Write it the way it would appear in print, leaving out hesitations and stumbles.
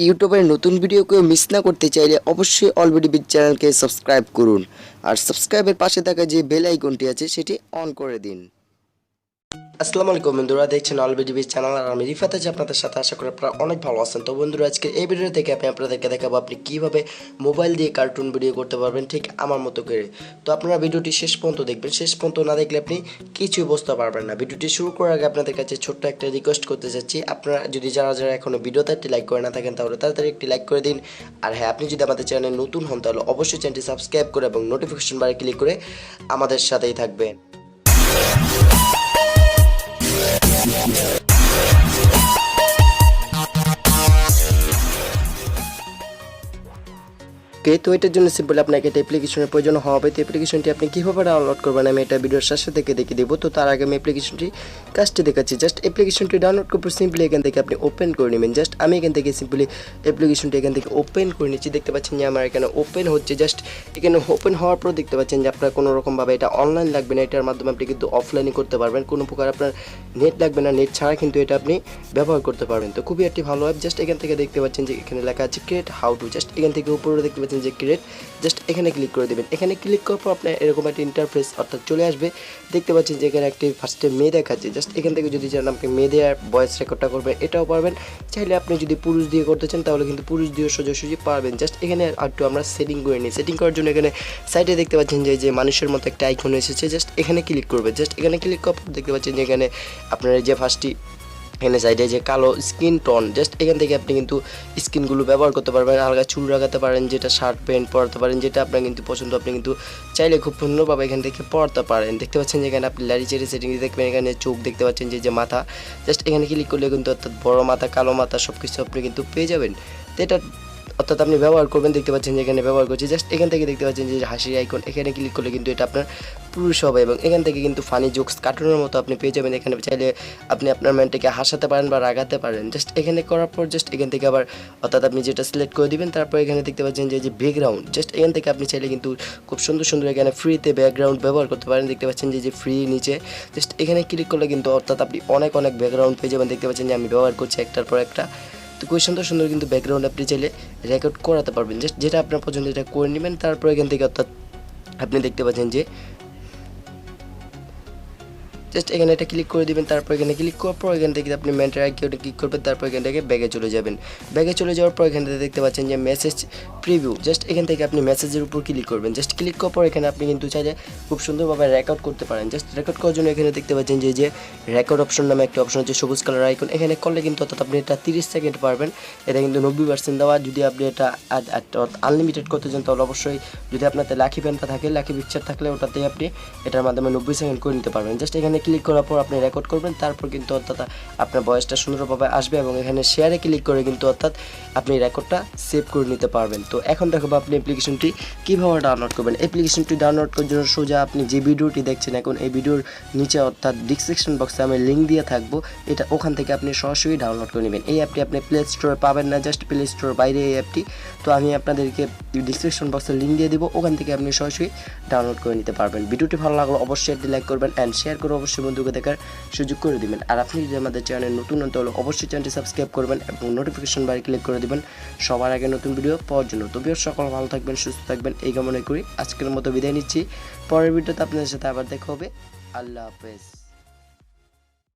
ইউটিউবের নতুন ভিডিও কেউ মিস না করতে চাইলে অবশ্যই অলরেডি বিট চ্যানেলকে সাবস্ক্রাইব করুন আর সাবস্ক্রাইবের পাশে থাকা যে বেল আইকনটি আছে সেটি অন করে দিন। আসসালামু আলাইকুম বন্ধুরা, দেখছেন অলরেডি বিট চ্যানেল আর আমি রিফাত আছি আপনাদের সাথে। আশা করি আপনারা অনেক ভালো আছেন। তো বন্ধুরা, আজকে এই ভিডিও থেকে আমি আপনাদেরকে দেখাবো আপনি কীভাবে মোবাইল দিয়ে কার্টুন ভিডিও করতে পারবেন ঠিক আমার মতো করে। তো আপনারা ভিডিওটি শেষ পর্যন্ত দেখবেন, শেষ পর্যন্ত না দেখলে আপনি কিছুই বুঝতে পারবেন না। ভিডিওটি শুরু করার আগে আপনাদের কাছে ছোট্ট একটা রিকোয়েস্ট করতে চাচ্ছি, আপনারা যদি যারা এখনও ভিডিওতে একটি লাইক করে না থাকেন তাহলে তাড়াতাড়ি একটি লাইক করে দিন। আর হ্যাঁ, আপনি যদি আমাদের চ্যানেলে নতুন হন তাহলে অবশ্যই চ্যানেলটি সাবস্ক্রাইব করে এবং নোটিফিকেশন বারে ক্লিক করে আমাদের সাথেই থাকবেন। তো এটার জন্য সিম্পল আপনাকে একটা অ্যাপ্লিকেশনের প্রয়োজন হবে। তো অ্যাপ্লিকেশনটি আপনি কীভাবে ডাউনলোড করবেন আমি এটা ভিডিওর শেষে থেকে দেখিয়ে দেবো। তো তার আগে আমি অ্যাপ্লিকেশনটি কাজটি দেখাচ্ছি। জাস্ট অ্যাপ্লিকেশনটি ডাউনলোড করবো, সিম্পলি এখান থেকে আপনি ওপেন করে নেবেন। জাস্ট আমি এখান থেকে সিম্পলি অ্যাপ্লিকেশনটি এখান থেকে ওপেন করে নিচ্ছি। দেখতে পাচ্ছেন যে আমার এখানে ওপেন হচ্ছে। জাস্ট এখানে ওপেন হওয়ার পর দেখতে পাচ্ছেন যে আপনার কোনো রকমভাবে এটা অনলাইন লাগবে না, এটার মাধ্যমে আপনি কিন্তু অফলাইনে করতে পারবেন। কোনো প্রকার আপনার নেট লাগবে না, নেট ছাড়া কিন্তু এটা আপনি ব্যবহার করতে পারবেন। তো খুবই একটি ভালো অ্যাপ। জাস্ট এখান থেকে দেখতে পাচ্ছেন যে এখানে লেখা আছে ক্রিয়েট হাউ টু। জাস্ট এখান থেকে উপরে দেখতে পাচ্ছেন যে ক্রিয়েট, জাস্ট এখানে ক্লিক করে দেবেন। এখানে ক্লিক করার পর আপনার এরকম একটা ইন্টারফেস অর্থাৎ চলে আসবে। দেখতে পাচ্ছেন যে এখানে একটি ফার্স্টে মেয়ে দেখাচ্ছে। জাস্ট এখান থেকে যদি চান আপনি মেয়ে দিয়ে ভয়েস রেকর্ডটা করবেন এটাও পারবেন। চাইলে আপনি যদি পুরুষ দিয়ে করতে চান তাহলে কিন্তু পুরুষ দিয়েও সোজাসুজি পারবেন। জাস্ট এখানে একটু আমরা সেটিং করে নিই। সেটিং করার জন্য এখানে সাইডে দেখতে পাচ্ছেন যে মানুষের মতো একটা আইকন এসেছে। জাস্ট এখানে ক্লিক করবে। জাস্ট এখানে ক্লিক করার পর দেখতে পাচ্ছেন যে এখানে আপনার যে ফার্স্টটি এখানে সাইডে যে কালো স্কিন টোন, জাস্ট এখান থেকে আপনি কিন্তু স্কিনগুলো ব্যবহার করতে পারবেন। হালকা চুল লাগাতে পারেন, যেটা শার্ট প্যান্ট পরাতে পারেন, যেটা আপনার কিন্তু পছন্দ আপনি কিন্তু চাইলে খুব সুন্দরভাবে এখান থেকে পড়তে পারেন। দেখতে পাচ্ছেন যে এখানে আপনি লারি চেরি সেটিং দেখবেন। এখানে চোখ দেখতে পাচ্ছেন যে মাথা, জাস্ট এখানে ক্লিক করলে কিন্তু অর্থাৎ বড় মাথা কালো মাথা সব কিছু আপনি কিন্তু পেয়ে যাবেন। তো এটা অর্থাৎ আপনি ব্যবহার করবেন। দেখতে পাচ্ছেন যে এখানে ব্যবহার করছি। জাস্ট এখান থেকে দেখতে পাচ্ছেন যে হাসির আইকন, এখানে ক্লিক করলে কিন্তু এটা আপনার পুরুষ হবে এবং এখান থেকে কিন্তু ফানি জোকস কার্টুনের মতো আপনি পেয়ে যাবেন। এখানে চাইলে আপনি আপনার ম্যানটাকে হাসাতে পারেন বা রাগাতে পারেন। জাস্ট এখানে করার পর জাস্ট এখান থেকে আবার অর্থাৎ আপনি যেটা সিলেক্ট করে দিবেন, তারপর এখানে দেখতে পাচ্ছেন যে ব্যাকগ্রাউন্ড, জাস্ট এখান থেকে আপনি চাইলে কিন্তু খুব সুন্দর সুন্দর এখানে ফ্রিতে ব্যাকগ্রাউন্ড ব্যবহার করতে পারেন। দেখতে পাচ্ছেন যে ফ্রি নিচে জাস্ট এখানে ক্লিক করলে কিন্তু অর্থাৎ আপনি অনেক ব্যাকগ্রাউন্ড পেয়ে যাবেন। দেখতে পাচ্ছেন যে আমি ব্যবহার করছি একটার পর একটা। তো খুব সুন্দর সুন্দর কিন্তু ব্যাকগ্রাউন্ড আপনি চাইলে রেকর্ড করাতে পারবেন। জাস্ট যেটা আপনার পছন্দ এটা করে নেবেন। তারপর এখান থেকে অর্থাৎ আপনি দেখতে পাচ্ছেন যে জাস্ট এখানে এটা ক্লিক করে দিবেন। তারপর এখানে ক্লিক করার পর এখান থেকে আপনি মেন্টার আইকনে ক্লিক করবেন। তারপর এখান থেকে ব্যাগে চলে যাবেন। ব্যাগে চলে যাওয়ার পর এখান থেকে দেখতে পাচ্ছেন যে মেসেজ প্রিভিউ, জাস্ট এখান থেকে আপনি মেসেজের উপর ক্লিক করবেন। জাস্ট ক্লিক করার পর এখানে আপনি কিন্তু চাইলে খুব সুন্দরভাবে রেকর্ড করতে পারেন। জাস্ট রেকর্ড করার জন্য এখানে দেখতে পাচ্ছেন যে রেকর্ড অপশন নামে একটা অপশন হচ্ছে সবুজ কালার আইকন। এখানে করলে কিন্তু অর্থাৎ আপনি এটা 30 সেকেন্ড পারবেন। এটা কিন্তু 90% দেওয়া। যদি আপনি এটা আনলিমিটেড করতে চান তাহলে অবশ্যই যদি আপনাতে লাকি প্যানটা থাকে, লাকি পিকচার থাকলে ওটাতে আপনি এটার মাধ্যমে 90 সেকেন্ড করে নিতে পারবেন। জাস্ট এখানে ক্লিক করার পর আপনি রেকর্ড করবেন। তারপর কিন্তু অর্থাৎ আপনার ভয়েসটা সুন্দরভাবে আসবে এবং এখানে শেয়ারে ক্লিক করে কিন্তু অর্থাৎ আপনি রেকর্ডটা সেভ করে নিতে পারবেন। তো এখন দেখাবো আপনি অ্যাপ্লিকেশনটি কীভাবে ডাউনলোড করবেন। অ্যাপ্লিকেশনটি ডাউনলোড করার জন্য সোজা আপনি যে ভিডিওটি দেখছেন এখন এই ভিডিওর নিচে অর্থাৎ ডিসক্রিপশন বক্সে আমি লিঙ্ক দিয়ে থাকবো, এটা ওখান থেকে আপনি সরাসরি ডাউনলোড করে নেবেন। এই অ্যাপটি আপনি প্লে স্টোরে পাবেন না, জাস্ট প্লে স্টোর বাইরে এই অ্যাপটি। তো আমি আপনাদেরকে ডিসক্রিপশন বক্সে লিঙ্ক দিয়ে দেবো, ওখান থেকে আপনি সরাসরি ডাউনলোড করে নিতে পারবেন। ভিডিওটি ভালো লাগলো অবশ্যই একটি লাইক করবেন অ্যান্ড শেয়ার করে অবশ্যই বন্ধুকে দেখার সুযোগ করে দিবেন। আর আপনি যদি আমাদের চ্যানেল নতুন হন তাহলে অবশ্যই চ্যানেলটি সাবস্ক্রাইব করবেন এবং নোটিফিকেশন বারে ক্লিক করে দিবেন সবার আগে নতুন ভিডিও পাওয়ার জন্য। তো ভিউয়ার্স সকল ভালো থাকবেন, সুস্থ থাকবেন এই কামনা করি আজকের মতো বিদায় নিচ্ছি। পরের ভিডিওতে আপনাদের সাথে আবার দেখা হবে। আল্লাহ হাফেজ।